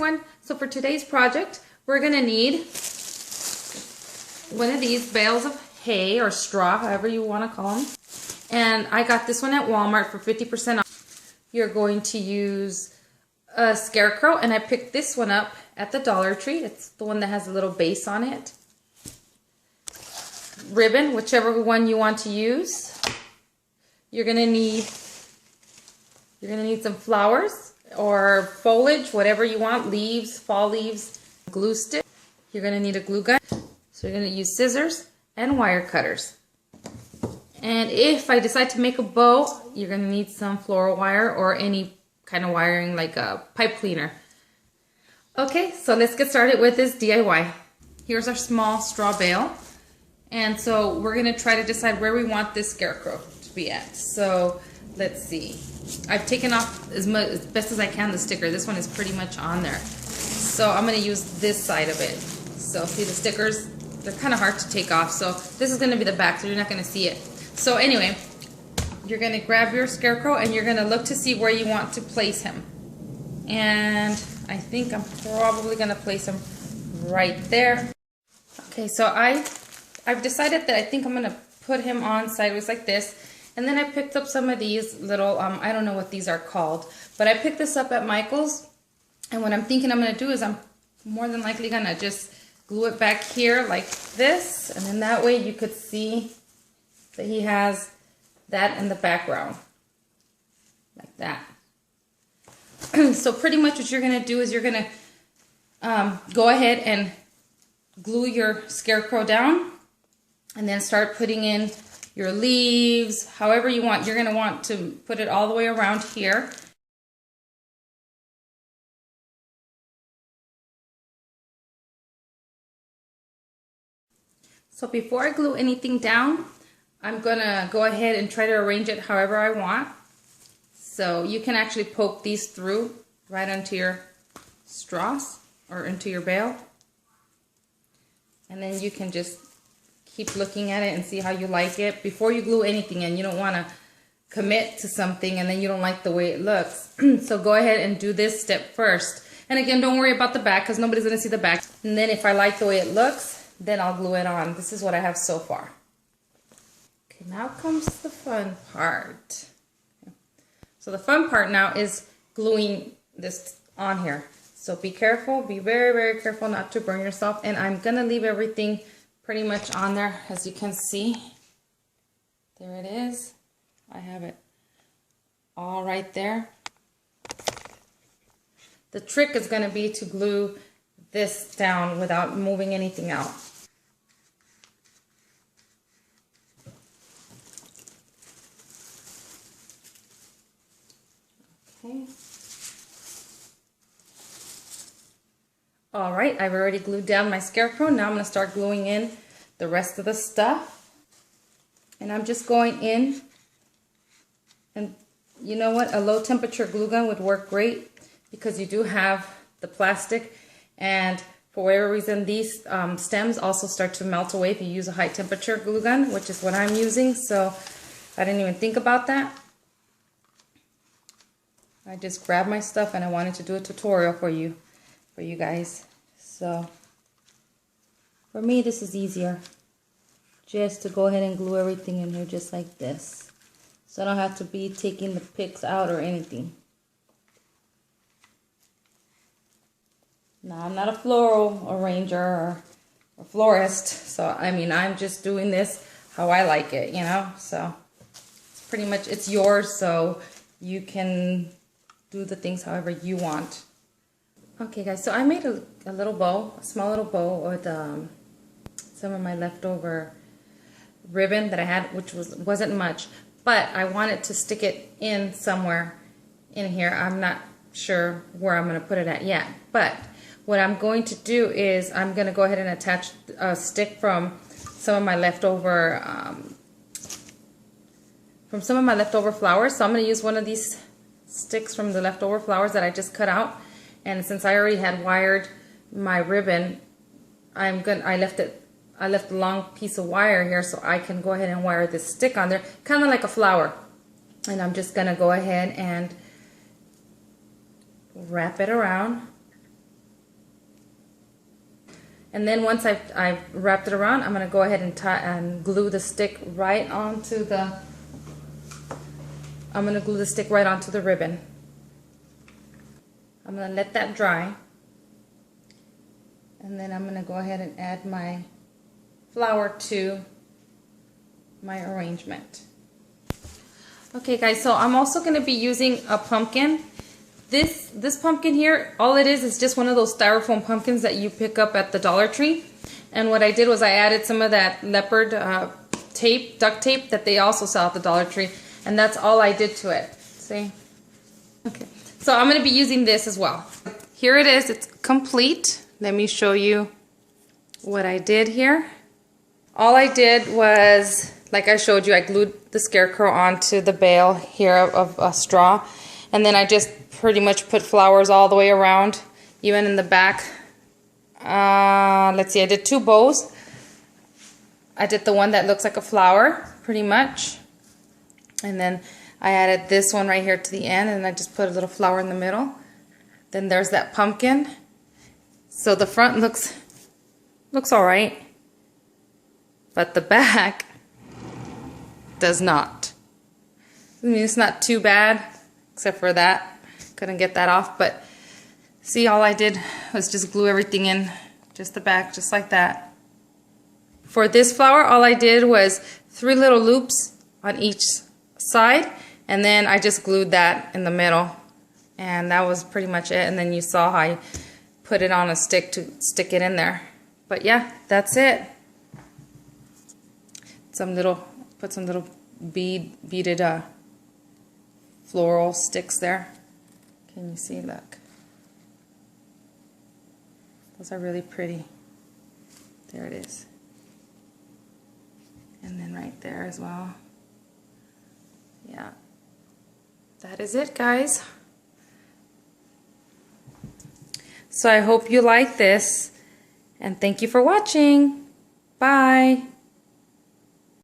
everyone. So for today's project, we're going to need one of these bales of hay or straw, however you want to call them. And I got this one at Walmart for 50% off. You're going to use a Scarecrow, and I picked this one up at the Dollar Tree. It's the one that has a little base on it. Ribbon, whichever one you want to use. You're gonna need some flowers or foliage, whatever you want, leaves, fall leaves, glue stick. You're gonna need a glue gun. So you're gonna use scissors and wire cutters. And if I decide to make a bow, you're gonna need some floral wire or any kind of wiring like a pipe cleaner. Okay, so let's get started with this DIY. Here's our small straw bale. And so we're gonna try to decide where we want this Scarecrow to be at. So let's see. I've taken off as best as I can the sticker. This one is pretty much on there. So I'm gonna use this side of it. So see the stickers, they're kind of hard to take off. So this is gonna be the back, so you're not gonna see it. So anyway, you're gonna grab your Scarecrow and you're gonna look to see where you want to place him. And I think I'm probably gonna place him right there. Okay, so I've decided that I think I'm gonna put him on sideways like this. And then I picked up some of these little, I don't know what these are called, but I picked this up at Michael's. And what I'm thinking I'm gonna do is I'm more than likely gonna just glue it back here like this. And then that way you could see that he has that in the background, like that. So pretty much what you're gonna do is you're gonna go ahead and glue your Scarecrow down and then start putting in your leaves, however you want. You're gonna want to put it all the way around here. So before I glue anything down, I'm gonna go ahead and try to arrange it however I want. So you can actually poke these through right onto your straws or into your bale. And then you can just keep looking at it and see how you like it before you glue anything in. You don't want to commit to something and then you don't like the way it looks. So go ahead and do this step first. And again, don't worry about the back because nobody's going to see the back. And then if I like the way it looks, then I'll glue it on. This is what I have so far. Okay, now comes the fun part. So the fun part now is gluing this on here. So be careful, be very, very careful not to burn yourself. And I'm going to leave everything pretty much on there, as you can see. There it is. I have it all right there. The trick is going to be to glue this down without moving anything out. Okay. All right, I've already glued down my Scarecrow. Now I'm going to start gluing in the rest of the stuff. And I'm just going in, and you know what? A low temperature glue gun would work great because you do have the plastic, and for whatever reason these stems also start to melt away if you use a high temperature glue gun, which is what I'm using. So I didn't even think about that. I just grabbed my stuff and I wanted to do a tutorial for you guys. So for me this is easier, just to go ahead and glue everything in here just like this, so I don't have to be taking the picks out or anything. Now I'm not a floral arranger or a florist, so I mean I'm just doing this how I like it, you know. So it's pretty much, it's yours, so you can do the things however you want. Okay guys, so I made a little bow, a small little bow with some of my leftover ribbon that I had, which wasn't much, but I wanted to stick it in somewhere in here. I'm not sure where I'm going to put it at yet, but what I'm going to do is I'm going to go ahead and attach a stick from some of my leftover flowers. So I'm going to use one of these sticks from the leftover flowers that I just cut out. And since I already had wired my ribbon, I left a long piece of wire here so I can go ahead and wire this stick on there, kind of like a flower. And I'm just gonna go ahead and wrap it around And then once I've wrapped it around, I'm going to go ahead and glue the stick right onto the ribbon. I'm going to let that dry. And then I'm going to go ahead and add my flower to my arrangement. Okay guys, so I'm also going to be using a pumpkin. This pumpkin here, all it is just one of those styrofoam pumpkins that you pick up at the Dollar Tree. And what I did was I added some of that leopard tape, duct tape that they also sell at the Dollar Tree. And that's all I did to it. See? Okay. So I'm going to be using this as well. Here it is. It's complete. Let me show you what I did here. All I did was, like I showed you, I glued the Scarecrow onto the bale here of a straw. And then I just pretty much put flowers all the way around, even in the back. Let's see, I did 2 bows. I did the one that looks like a flower, pretty much. And then I added this one right here to the end, and I just put a little flower in the middle. Then there's that pumpkin. So the front looks all right, but the back does not. I mean, it's not too bad, except for that. Couldn't get that off, but see, all I did was just glue everything in, just the back, just like that. For this flower, all I did was 3 little loops on each side, and then I just glued that in the middle, and that was pretty much it. And then you saw how I put it on a stick to stick it in there. But yeah, that's it. Put some little beaded floral sticks there. Can you see? Look. Those are really pretty. There it is. And then right there as well. Yeah. That is it, guys. So I hope you like this. And thank you for watching. Bye.